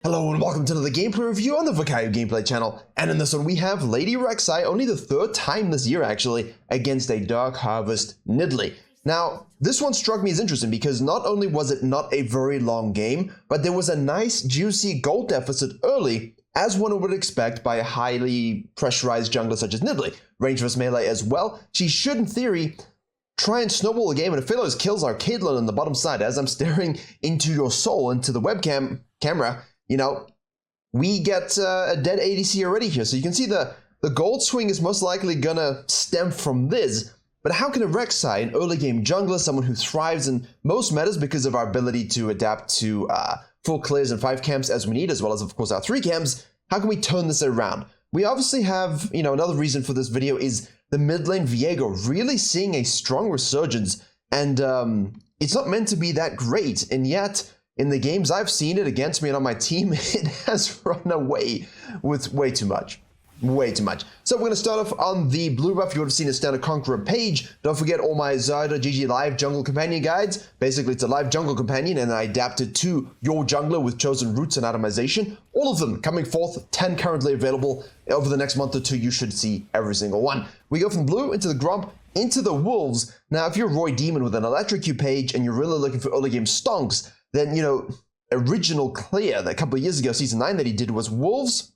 Hello and welcome to another gameplay review on the Virkayu gameplay channel. And in this one we have Lady Rek'sai, only the third time this year actually, against a Dark Harvest Nidalee. Now, this one struck me as interesting because not only was it not a very long game, but there was a nice juicy gold deficit early, as one would expect by a highly pressurized jungler such as Nidalee. Range versus melee as well. She should, in theory, try and snowball the game, and if Philos kills our Caitlyn on the bottom side, as I'm staring into your soul, into the webcam camera, you know, we get a dead ADC already here. So you can see the gold swing is most likely gonna stem from this. But how can a Rek'sai, an early game jungler, someone who thrives in most metas because of our ability to adapt to full clears and 5 camps as we need, as well as of course our 3 camps, how can we turn this around? We obviously have, you know, another reason for this video is the mid lane Virkayu really seeing a strong resurgence, and it's not meant to be that great, and yet in the games I've seen it against me and on my team, it has run away with way too much. Way too much. So we're going to start off on the blue buff. You would have seen a Standard Conqueror page. Don't forget all my Zyda GG Live Jungle Companion guides. Basically, it's a live jungle companion, and I adapted to your jungler with chosen routes and atomization. All of them coming forth, 10 currently available. Over the next month or two, you should see every single one. We go from blue into the Gromp, into the Wolves. Now, if you're Roy Demon with an Electrocute page and you're really looking for early game stonks, then, you know, original clear that a couple of years ago, season 9 that he did was Wolves,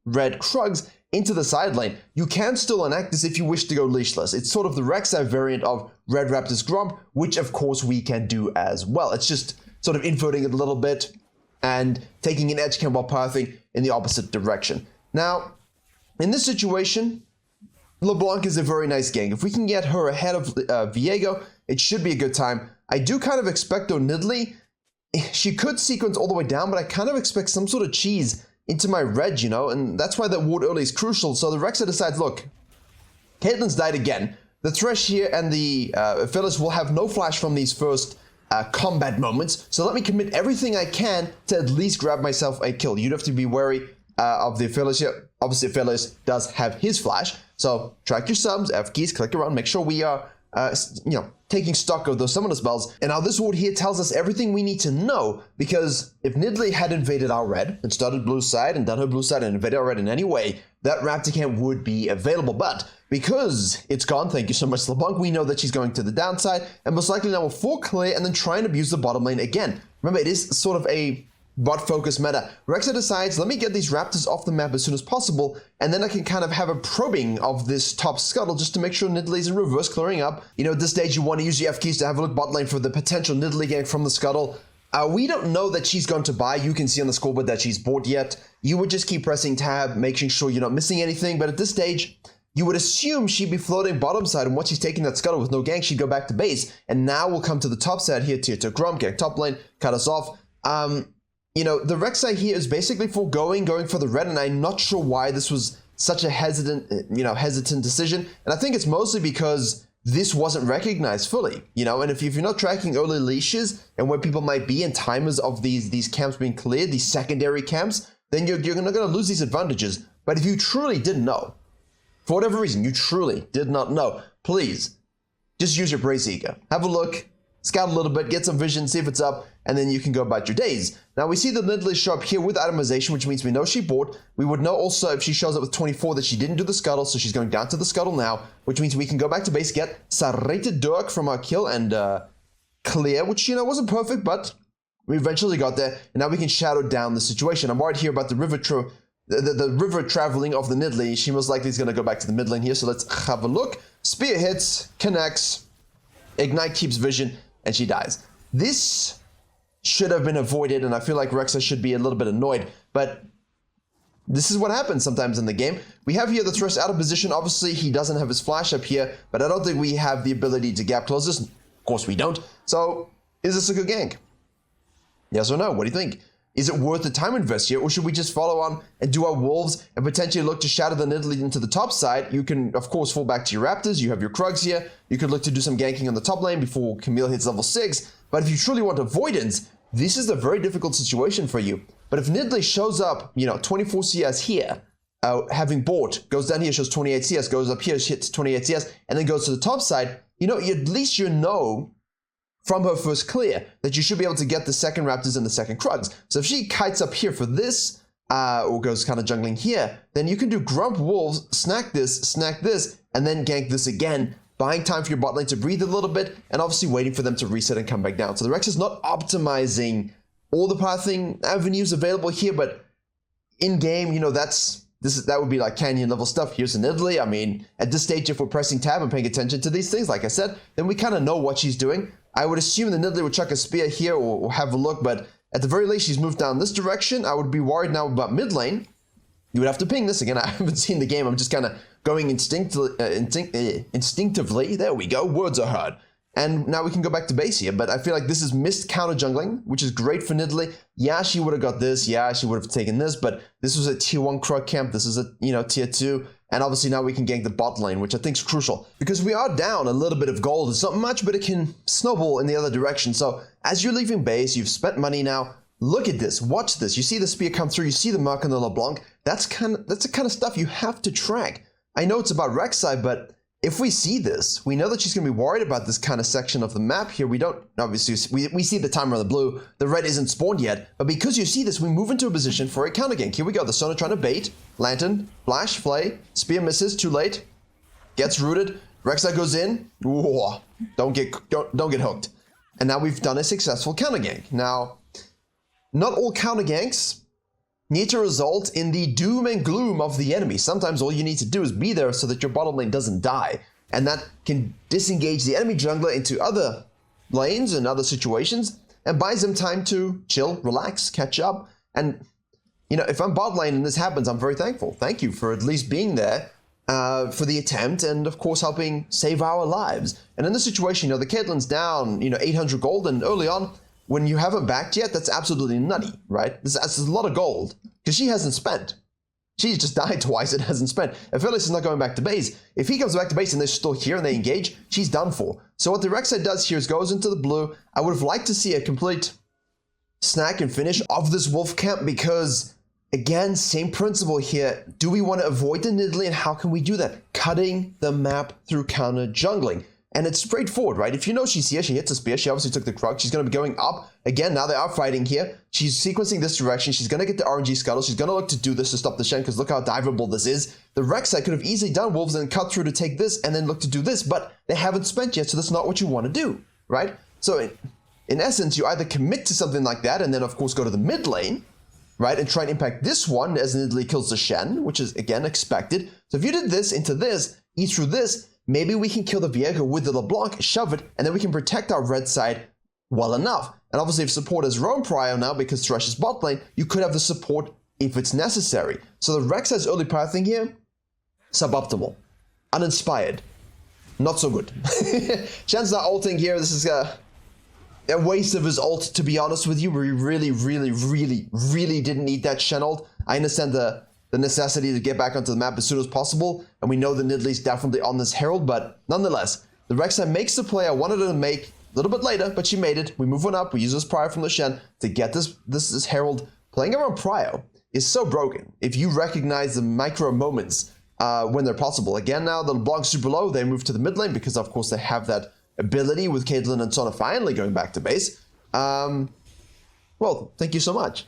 Red Krugs, into the side lane. You can still enact this if you wish to go leashless. It's sort of the Rek'sai variant of Red Raptor's Gromp, which of course we can do as well. It's just sort of inverting it a little bit and taking an edge cam while pathing in the opposite direction. Now, in this situation, LeBlanc is a very nice gank. If we can get her ahead of Virkayu, it should be a good time. I do kind of expect though Nidalee, she could sequence all the way down, but I kind of expect some sort of cheese into my red, you know, and that's why that ward early is crucial. So the Rek'sai decides, look, Caitlyn's died again. The Thresh here and the Phyllis will have no flash from these first combat moments, so let me commit everything I can to at least grab myself a kill. You'd have to be wary of the Phyllis here. Obviously, Phyllis does have his flash, so track your subs, F keys, click around, make sure we are you know, taking stock of those summoner spells. And now this ward here tells us everything we need to know, because if Nidalee had invaded our red and started blue side and done her blue side and invaded our red in any way, that Raptor camp would be available. But because it's gone, thank you so much LeBlanc, we know that she's going to the downside and most likely now will full clear and then try and abuse the bottom lane again. Remember, it is sort of a bot focus meta. Rek'sai decides, let me get these Raptors off the map as soon as possible, and then I can kind of have a probing of this top scuttle just to make sure Nidalee's in reverse clearing up. You know, at this stage you want to use your F keys to have a look bot lane for the potential Nidalee gank from the scuttle. We don't know that she's going to buy. You can see on the scoreboard that she's bought yet. You would just keep pressing tab, making sure you're not missing anything, but at this stage, you would assume she'd be floating bottom side, and once she's taking that scuttle with no gank, she'd go back to base, and now we'll come to the top side here, tier 2 Gromp, gank top lane, cut us off. You know, the Rek'sai here is basically going for the red, and I'm not sure why this was such a hesitant decision. And I think it's mostly because this wasn't recognized fully, you know, and if you're not tracking early leashes and where people might be and timers of these camps being cleared, these secondary camps, then you're not going to lose these advantages. But if you truly didn't know, for whatever reason, you truly did not know, please just use your Brace Seeker. Have a look, scout a little bit, get some vision, see if it's up, and then you can go about your days. Now we see the Nidalee show up here with atomization, which means we know she bought. We would know also if she shows up with 24 that she didn't do the scuttle, so she's going down to the scuttle now, which means we can go back to base, get Serrated Dirk from our kill and clear, which, you know, wasn't perfect, but we eventually got there, and now we can shadow down the situation. I'm worried here about the river traveling of the Nidalee. She most likely is going to go back to the mid lane here, so let's have a look. Spear hits, connects, Ignite keeps vision, and she dies. This should have been avoided, and I feel like Rek'sai should be a little bit annoyed, but this is what happens sometimes in the game. We have here the Thresh out of position. Obviously, he doesn't have his flash up here, but I don't think we have the ability to gap close this. Of course, we don't. So, is this a good gank? Yes or no? What do you think? Is it worth the time invest here, or should we just follow on and do our wolves and potentially look to shatter the Nidalee into the top side? You can, of course, fall back to your Raptors. You have your Krugs here. You could look to do some ganking on the top lane before Camille hits level 6. But if you truly want avoidance, this is a very difficult situation for you. But if Nidalee shows up, you know, 24 CS here, having bought, goes down here, shows 28 CS, goes up here, hits 28 CS, and then goes to the top side, you know, at least you know from her first clear, that you should be able to get the second Raptors and the second Krugs. So if she kites up here for this, or goes kind of jungling here, then you can do Grump Wolves, snack this, and then gank this again, buying time for your bot lane to breathe a little bit, and obviously waiting for them to reset and come back down. So the Rex is not optimizing all the pathing avenues available here, but in game, you know, that would be like Canyon level stuff. Here's an Italy. I mean, at this stage, if we're pressing tab and paying attention to these things, like I said, then we kind of know what she's doing. I would assume the Nidalee would chuck a spear here or have a look, but at the very least, she's moved down this direction. I would be worried now about mid lane. You would have to ping this again. I haven't seen the game. I'm just kind of going instinctively. There we go. Words are hard. And now we can go back to base here. But I feel like this is missed counter jungling, which is great for Nidalee. Yeah, she would have got this. Yeah, she would have taken this. But this was a tier 1 Krug camp. This is a, tier 2. And obviously now we can gank the bot lane, which I think is crucial. Because we are down a little bit of gold. It's not much, but it can snowball in the other direction. So as you're leaving base, you've spent money now. Look at this. Watch this. You see the spear come through. You see the mark on the LeBlanc. That's the kind of stuff you have to track. I know it's about Rek'sai, but if we see this, we know that she's going to be worried about this kind of section of the map here. We don't, obviously, we see the timer on the blue. The red isn't spawned yet, but because you see this, we move into a position for a counter gank. Here we go. The Sona trying to bait. Lantern, flash, flay. Spear misses, too late. Gets rooted. Rek'sai goes in. Whoa, don't get hooked. And now we've done a successful counter gank. Now, not all counter ganks need to result in the doom and gloom of the enemy. Sometimes all you need to do is be there so that your bottom lane doesn't die. And that can disengage the enemy jungler into other lanes and other situations and buys them time to chill, relax, catch up. And, if I'm bot lane and this happens, I'm very thankful. Thank you for at least being there for the attempt and, of course, helping save our lives. And in this situation, the Caitlyn's down, 800 gold, and early on, when you haven't backed yet, that's absolutely nutty, right? That's a lot of gold, because she hasn't spent. She's just died twice and hasn't spent. If Phyllis is not going back to base, if he comes back to base and they're still here and they engage, she's done for. So what the Rek'sai does here is goes into the blue. I would have liked to see a complete snack and finish of this wolf camp because, again, same principle here. Do we want to avoid the Nidalee, and how can we do that? Cutting the map through counter jungling. And it's straightforward, right? If you know she's here, she hits a spear. She obviously took the Krug. She's going to be going up. Again, now they are fighting here. She's sequencing this direction. She's going to get the RNG scuttle. She's going to look to do this to stop the Shen, because look how diveable this is. The Rek'sai could have easily done Wolves and cut through to take this and then look to do this, but they haven't spent yet, so that's not what you want to do, right? So in essence, you either commit to something like that and then, of course, go to the mid lane, right, and try and impact this one as Nidalee kills the Shen, which is, again, expected. So if you did this into this, eat through this, maybe we can kill the Virkayu with the LeBlanc, shove it, and then we can protect our red side well enough. And obviously, if support is roam prio now because Thresh is bot lane, you could have the support if it's necessary. So the Rek'sai's early pathing here, suboptimal, uninspired, not so good. Shen's not ulting here. This is a waste of his ult, to be honest with you. We really didn't need that Shen ult. I understand the necessity to get back onto the map as soon as possible, and we know the Nidalee's definitely on this Herald, but nonetheless, the Rek'sai makes the play I wanted her to make a little bit later, but she made it. We move on up, we use this Prio from the Shen to get this Herald. Playing around Prio is so broken if you recognize the micro moments when they're possible. Again, now the LeBlanc's super low, they move to the mid lane because of course they have that ability with Caitlyn and Sona finally going back to base. Well, thank you so much.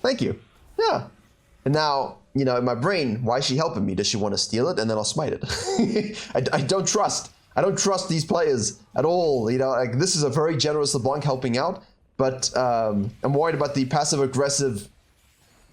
Thank you. Yeah. And now, in my brain, why is she helping me? Does she want to steal it? And then I'll smite it. I don't trust these players at all. Like, this is a very generous LeBlanc helping out, but I'm worried about the passive-aggressive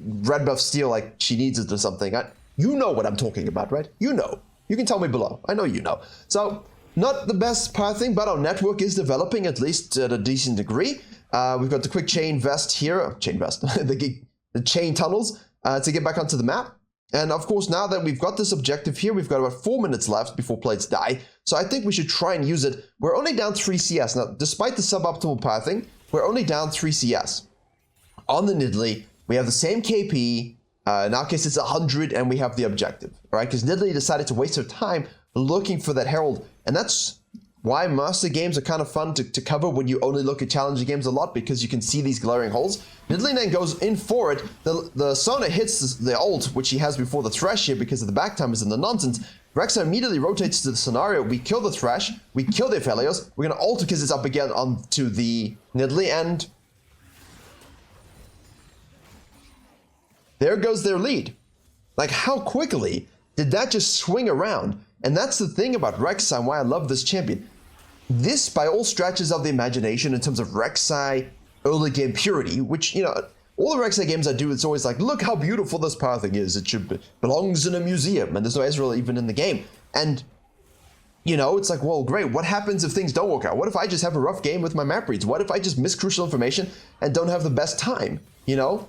red buff steal, like she needs it or something. You know what I'm talking about, right? You know. You can tell me below. I know you know. So, not the best pathing, but our network is developing, at least at a decent degree. We've got the quick chain vest here. Chain vest. the chain tunnels. To get back onto the map. And of course, now that we've got this objective here, we've got about 4 minutes left before plates die. So I think we should try and use it. We're only down 3 CS. Now, despite the suboptimal pathing, we're only down 3 CS. On the Nidalee, we have the same KP. In our case, it's 100, and we have the objective, right? Because Nidalee decided to waste her time looking for that Herald. And that's why Master games are kind of fun to cover when you only look at Challenger games a lot, because you can see these glaring holes. Nidalee then goes in for it. The Sona hits the ult, which he has before the Thresh here because of the back timers and the nonsense. Rek'sai immediately rotates to the scenario. We kill the Thresh. We kill the Aphelios. We're going to alter Kisses up again onto the Nidalee, and there goes their lead. Like, how quickly did that just swing around? And that's the thing about Rek'sai and why I love this champion. This, by all stretches of the imagination, in terms of Rek'sai early game purity, which, you know, all the Rek'sai games I do, it's always like, look how beautiful this pathing is. It belongs in a museum, and there's no Ezreal even in the game. And, you know, it's like, well, great. What happens if things don't work out? What if I just have a rough game with my map reads? What if I just miss crucial information and don't have the best time? You know?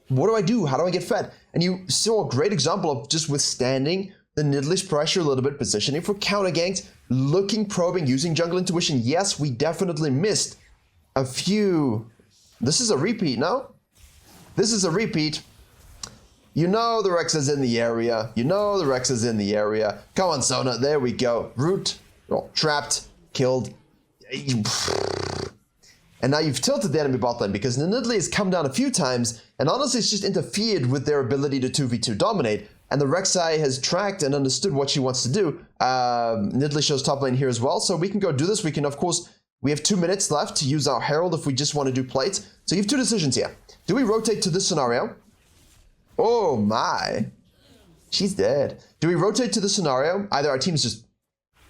What do I do? How do I get fed? And you saw a great example of just withstanding the Nidalee's pressure a little bit, positioning for counter ganks, looking, probing, using jungle intuition. Yes, we definitely missed a few. This is a repeat, no? This is a repeat. You know the Rex is in the area. You know the Rex is in the area. Come on, Sona. There we go. Root. Oh, trapped. Killed. And now you've tilted the enemy bot lane because the Nidalee has come down a few times, and honestly it's just interfered with their ability to 2v2 dominate, and the Rek'Sai has tracked and understood what she wants to do. Nidalee shows top lane here as well, so we can go do this. We can, of course, we have 2 minutes left to use our Herald if we just want to do plates. So you have 2 decisions here. Do we rotate to this scenario? Oh my. She's dead. Do we rotate to the scenario? Either our team's just,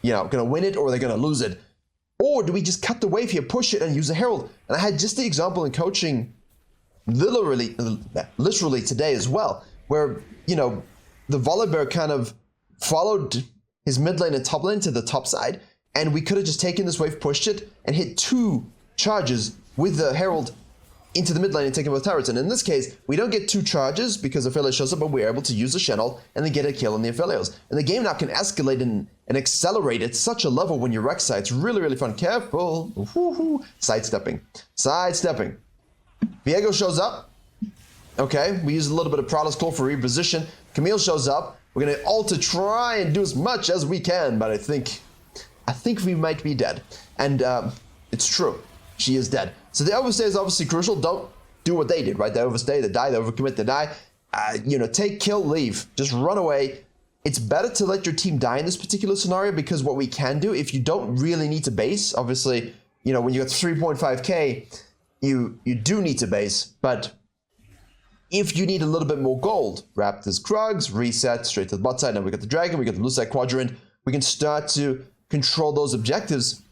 you know, going to win it or they're going to lose it. Or do we just cut the wave here, push it, and use a Herald? And I had just the example in coaching literally today as well, where, you know, the Volibear kind of followed his mid lane and top lane to the top side, and we could have just taken this wave, pushed it, and hit 2 charges with the Herald into the mid lane and taken both turrets. And in this case, we don't get 2 charges because Aphelios shows up, but we're able to use the Channel and then get a kill on the Aphelios. And the game now can escalate and accelerate at such a level when you're Rek'Sai. It's really, really fun. Careful. Sidestepping. Sidestepping. Viego shows up. Okay, we use a little bit of Prowler's Claw for reposition. Camille shows up. We're going to ult to try and do as much as we can, but I think we might be dead. And it's true. She is dead. So the overstay is obviously crucial. Don't do what they did, right? They overstay, they die, they overcommit, they die. You know, take, kill, leave. Just run away. It's better to let your team die in this particular scenario because what we can do, if you don't really need to base, obviously, you know, when you got 3.5k, you do need to base, but if you need a little bit more gold, Raptors, Krugs, reset, straight to the bot side. Now we got the Dragon, we got the blue side quadrant. We can start to control those objectives.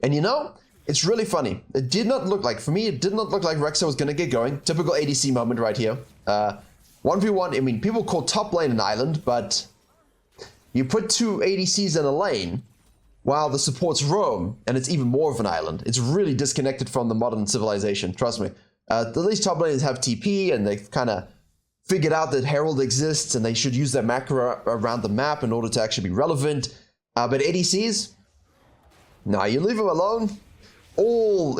And you know, it's really funny. It did not look like, for me, it did not look like Rek'Sai was going to get going. Typical ADC moment right here. 1v1, I mean, people call top lane an island, but you put 2 ADCs in a lane while the supports roam, and it's even more of an island. It's really disconnected from the modern civilization, trust me. At least top lanes have TP, and they've kind of figured out that Herald exists, and they should use their macro around the map in order to actually be relevant. But ADCs, nah, you leave them alone. All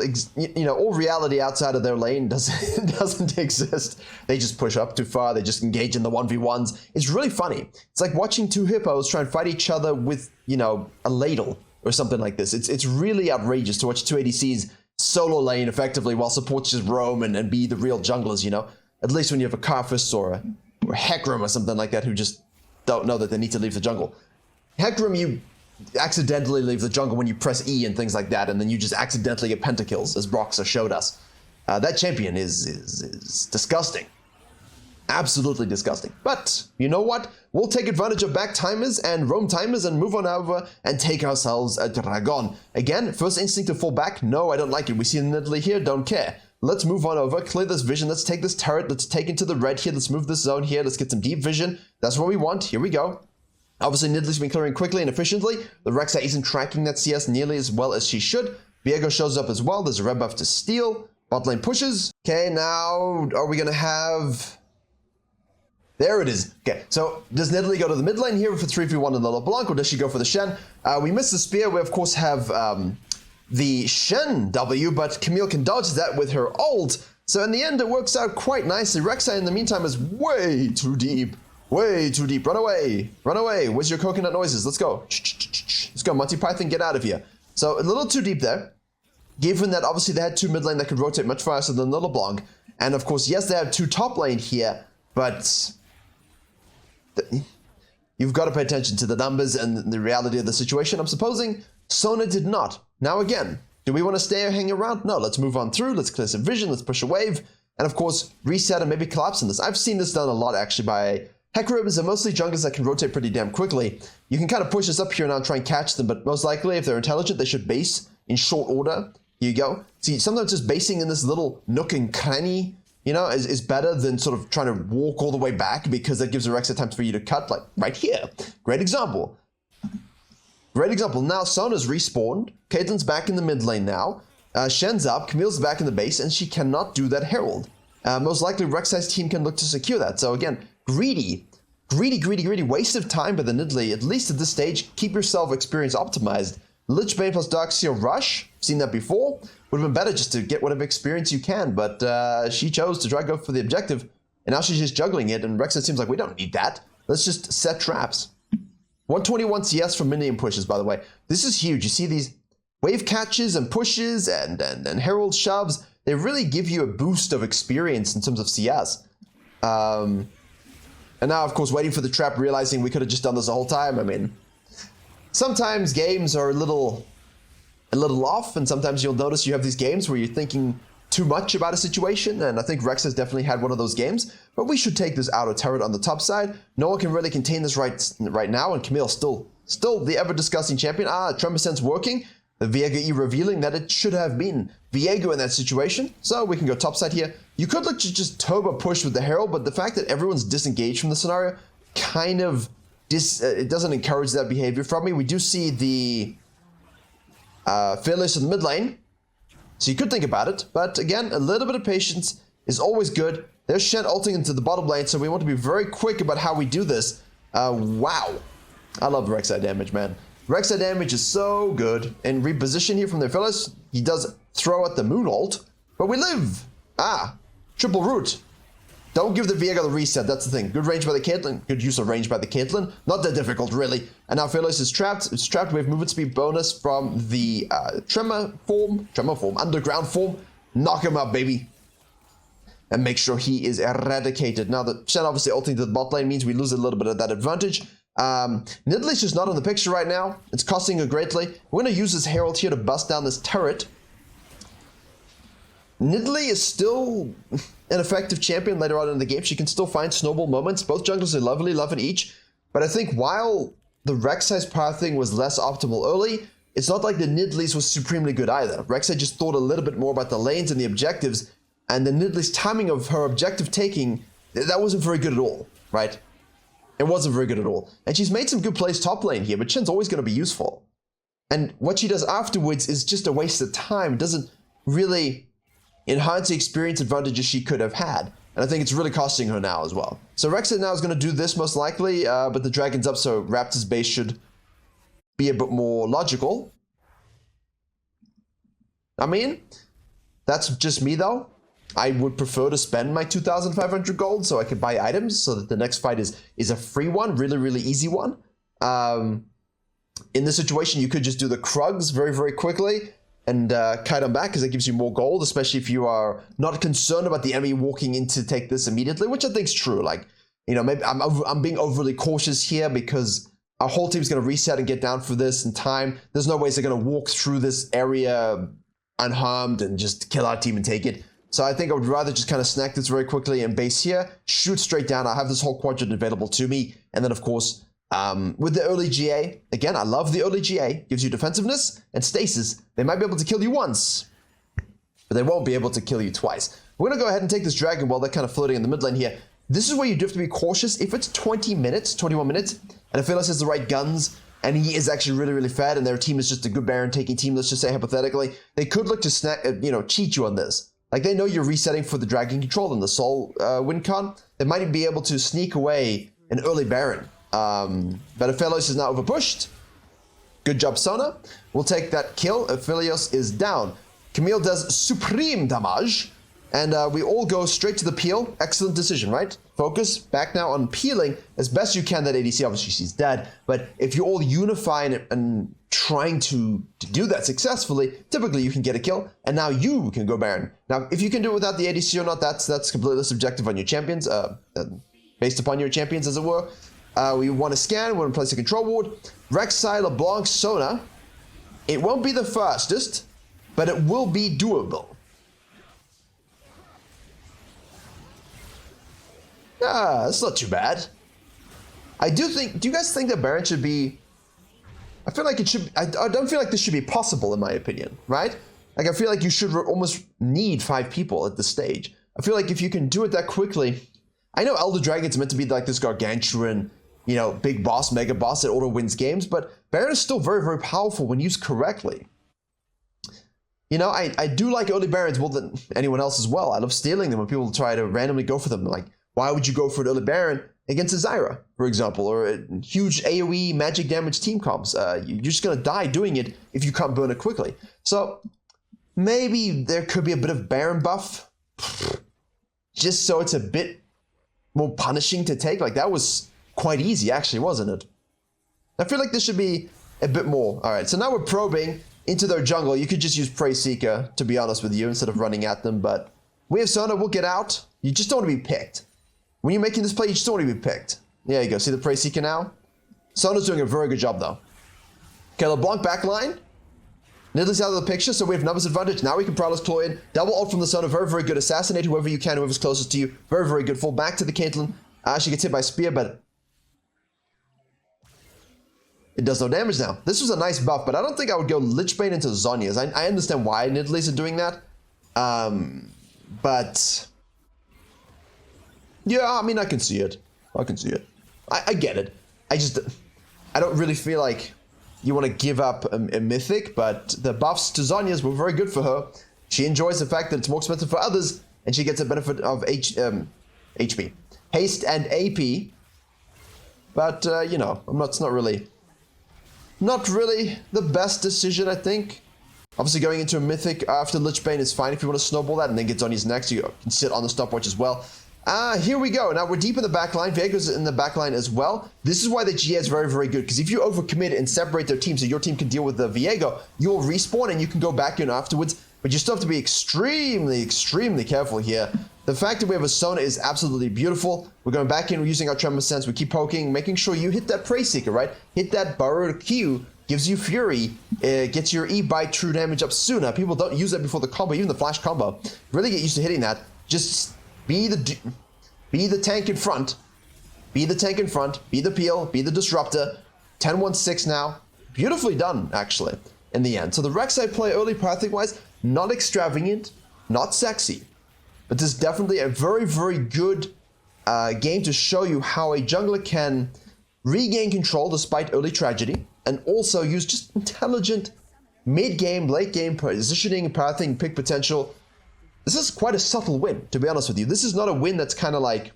reality outside of their lane doesn't exist. They just push up too far. They just engage in the 1v1s. It's really funny. It's like watching 2 hippos try and fight each other with, you know, a ladle or something like this. It's really outrageous to watch 2 ADCs solo lane effectively while supports just roam and be the real junglers, you know? At least when you have a Karthus or a Hecarim or something like that who just don't know that they need to leave the jungle. Hecarim, you accidentally leave the jungle when you press E and things like that, and then you just accidentally get pentakills, as Broxa showed us. That champion is disgusting. Absolutely disgusting. But you know what? We'll take advantage of back timers and roam timers and move on over and take ourselves a dragon. Again, first instinct to fall back. No, I don't like it. We see Nidalee here. Don't care. Let's move on over. Clear this vision. Let's take this turret. Let's take into the red here. Let's move this zone here. Let's get some deep vision. That's what we want. Here we go. Obviously, Nidalee's been clearing quickly and efficiently. The Rek'Sai isn't tracking that CS nearly as well as she should. Viego shows up as well. There's a red buff to steal. Bot lane pushes. Okay, now are we going to have... There it is. Okay, so does Nidalee go to the mid lane here for 3v1 in the LeBlanc, or does she go for the Shen? We missed the spear. We, of course, have the Shen W, but Camille can dodge that with her ult. So in the end, it works out quite nicely. Rek'Sai, in the meantime, is way too deep. Way too deep. Run away. Run away. Where's your coconut noises? Let's go. Let's go. Monty Python, get out of here. So a little too deep there. Given that obviously they had 2 mid lane that could rotate much faster than the LeBlanc. And of course, yes, they have 2 top lane here, but... you've got to pay attention to the numbers and the reality of the situation. I'm supposing Sona did not. Now again, do we want to stay or hang around? No, let's move on through. Let's clear some vision. Let's push a wave. And of course, reset and maybe collapse in this. I've seen this done a lot actually by Hecarim's and mostly junglers that can rotate pretty damn quickly. You can kind of push this up here now and try and catch them, but most likely if they're intelligent, they should base in short order. Here you go. See, sometimes just basing in this little nook and cranny, you know, is better than sort of trying to walk all the way back, because that gives a Rek'sai time for you to cut, like right here. Great example. Great example. Now Sona's respawned. Caitlyn's back in the mid lane now. Shen's up. Camille's back in the base, and she cannot do that Herald. Most likely Rek'Sai's team can look to secure that. So again, greedy. Waste of time by the Nidalee. At least at this stage, keep yourself experience optimized. Lich Bane plus Darkseer Rush, seen that before. Would have been better just to get whatever experience you can, but she chose to try to go for the objective, and now she's just juggling it, and Rek'Sai seems like we don't need that. Let's just set traps. 121 CS for minion pushes, by the way. This is huge. You see these wave catches and pushes and herald shoves. They really give you a boost of experience in terms of CS. And now, of course, waiting for the trap, realizing we could have just done this the whole time. I mean, sometimes games are a little off, and sometimes you'll notice you have these games where you're thinking too much about a situation, and I think Rex has definitely had one of those games. But we should take this outer turret on the top side. No one can really contain this right now, and Camille still the ever-discussing champion. Tremor Sense working. The Viego E revealing that it should have been Viego in that situation. So we can go topside here. You could look to just turbo push with the Herald, but the fact that everyone's disengaged from the scenario kind of it doesn't encourage that behavior from me. We do see the Fearless in the mid lane, so you could think about it. But again, a little bit of patience is always good. There's Shen ulting into the bottom lane, so we want to be very quick about how we do this. Wow. I love Rek'Sai damage, man. Rek'Sai damage is so good. And reposition here from the Fearless, he does throw at the moon ult, but we live. Triple root. Don't give the Viego the reset, that's the thing. Good range by the Caitlyn, good use of range by the Caitlyn. Not that difficult, really. And now Fearless is trapped. It's trapped with movement speed bonus from the Tremor form, underground form. Knock him up, baby. And make sure he is eradicated. Now the Shen obviously ulting to the bot lane means we lose a little bit of that advantage. Nidalee's just not on the picture right now. It's costing her greatly. We're going to use this Herald here to bust down this turret. Nidalee is still an effective champion later on in the game. She can still find snowball moments. Both junglers are lovely, love it each. But I think while the Rek'Sai's pathing was less optimal early, it's not like the Nidalee's was supremely good either. Rek'Sai just thought a little bit more about the lanes and the objectives, and the Nidalee's timing of her objective taking, that wasn't very good at all, right? It wasn't very good at all. And she's made some good plays top lane here, but Shen's always going to be useful. And what she does afterwards is just a waste of time. It doesn't really enhance the experience advantages she could have had. And I think it's really costing her now as well. So Rek'Sai now is going to do this most likely, but the dragon's up, so Raptor's base should be a bit more logical. I mean, that's just me though. I would prefer to spend my 2,500 gold so I could buy items so that the next fight is a free one, really easy one. In this situation, you could just do the Krugs very quickly and kite them back because it gives you more gold, especially if you are not concerned about the enemy walking in to take this immediately, which I think is true. Like, you know, maybe I'm being overly cautious here because our whole team's going to reset and get down for this in time. There's no ways they're going to walk through this area unharmed and just kill our team and take it. So I think I would rather just kind of snack this very quickly and base here, shoot straight down. I have this whole quadrant available to me. And then, of course, with the early GA, again, I love the early GA. Gives you defensiveness and stasis. They might be able to kill you once, but they won't be able to kill you twice. We're going to go ahead and take this dragon while they're kind of floating in the mid lane here. This is where you do have to be cautious. If it's 20 minutes, 21 minutes, and if Fearless has the right guns, and he is actually really fed, and their team is just a good Baron taking team, let's just say hypothetically, they could look to snack, cheat you on this. Like, they know you're resetting for the dragon control in the Soul win con. They might be able to sneak away an early Baron. But Aphelios is now overpushed. Good job, Sona. We'll take that kill. Aphelios is down. Camille does supreme damage. And we all go straight to the peel. Excellent decision, right? Focus back now on peeling as best you can that ADC. Obviously, she's dead. But if you all unify and trying to do that successfully, typically you can get a kill. And now you can go Baron. Now, if you can do it without the ADC or not, that's completely subjective on your champions. Based upon your champions, as it were. We want to scan, we want to place a control ward. Rek'sai, LeBlanc, Sona. It won't be the fastest, but it will be doable. It's not too bad. Do you guys think that Baron should be... I feel like it should... I don't feel like this should be possible, in my opinion, right? Like, I feel like you should almost need 5 people at this stage. I feel like if you can do it that quickly... I know Elder Dragon's meant to be like this gargantuan, you know, big boss, mega boss that auto wins games, but Baron is still very, very powerful when used correctly. You know, I do like early Barons more than anyone else as well. I love stealing them when people try to randomly go for them. Like, why would you go for an early Baron against a Zyra, for example, or a huge AoE magic damage team comps? You're just going to die doing it if you can't burn it quickly. So maybe there could be a bit of Baron buff, just so it's a bit more punishing to take. Like, that was quite easy, actually, wasn't it? I feel like this should be a bit more. All right, so now we're probing into their jungle. You could just use Prey Seeker, to be honest with you, instead of running at them, but we have Sona, we'll get out. You just don't want to be picked. When you're making this play, you just don't want to be picked. There you go, see the Prey Seeker now? Sona's doing a very good job, though. Okay, LeBlanc backline. Nidalee's out of the picture, so we have numbers advantage. Now we can Prowler's Claw in. Double ult from the Sona, very, very good. Assassinate whoever you can, whoever's closest to you. Very, very good. Fall back to the Caitlyn. She gets hit by Spear, but it does no damage now. This was a nice buff, but I don't think I would go Lichbane into Zhonya's. I understand why Nidalee's are doing that. But yeah, I mean, I can see it. I can see it. I get it. I don't really feel like you want to give up a mythic, but the buffs to Zhonya's were very good for her. She enjoys the fact that it's more expensive for others, and she gets a benefit of HP. Haste and AP. But, you know, it's not really the best decision, I think. Obviously, going into a mythic after Lichbane is fine if you want to snowball that, and then get Zhonya's next. You can sit on the stopwatch as well. Here we go. Now we're deep in the back line. Viego's in the back line as well. This is why the GA is very, very good, because if you overcommit and separate their team so your team can deal with the Viego, you'll respawn and you can go back in afterwards. But you still have to be extremely, extremely careful here. The fact that we have a Sona is absolutely beautiful. We're going back in, we're using our Tremor Sense. We keep poking, making sure you hit that Prey Seeker, right? Hit that Burrowed Q, gives you Fury, gets your E-Bite true damage up sooner. People don't use that before the combo, even the flash combo. Really get used to hitting that. Just be the tank in front. Be the tank in front. Be the peel. Be the disruptor. 10-1-6 now. Beautifully done, actually, in the end. So the Rek'sai play early pathing-wise, not extravagant, not sexy. But this is definitely a very, very good game to show you how a jungler can regain control despite early tragedy, and also use just intelligent mid-game, late-game positioning, pathing, pick potential. This is quite a subtle win, to be honest with you. This is not a win that's kind of like,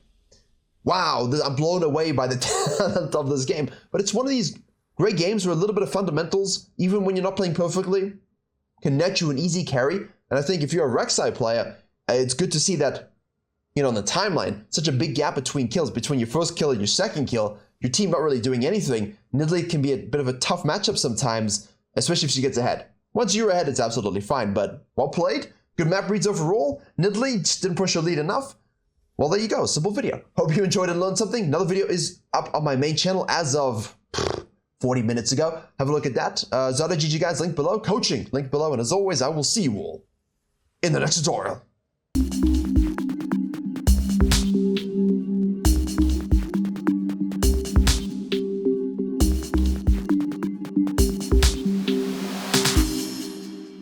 wow, I'm blown away by the talent of this game. But it's one of these great games where a little bit of fundamentals, even when you're not playing perfectly, can net you an easy carry. And I think if you're a Rek'sai player, it's good to see that, you know, on the timeline, such a big gap between kills, between your first kill and your second kill, your team not really doing anything. Nidalee can be a bit of a tough matchup sometimes, especially if she gets ahead. Once you're ahead, it's absolutely fine, but well played. Good map reads overall. Nidalee just didn't push her lead enough. Well, there you go. Simple video. Hope you enjoyed and learned something. Another video is up on my main channel as of 40 minutes ago. Have a look at that. Zada GG guys, link below. Coaching, link below. And as always, I will see you all in the next tutorial.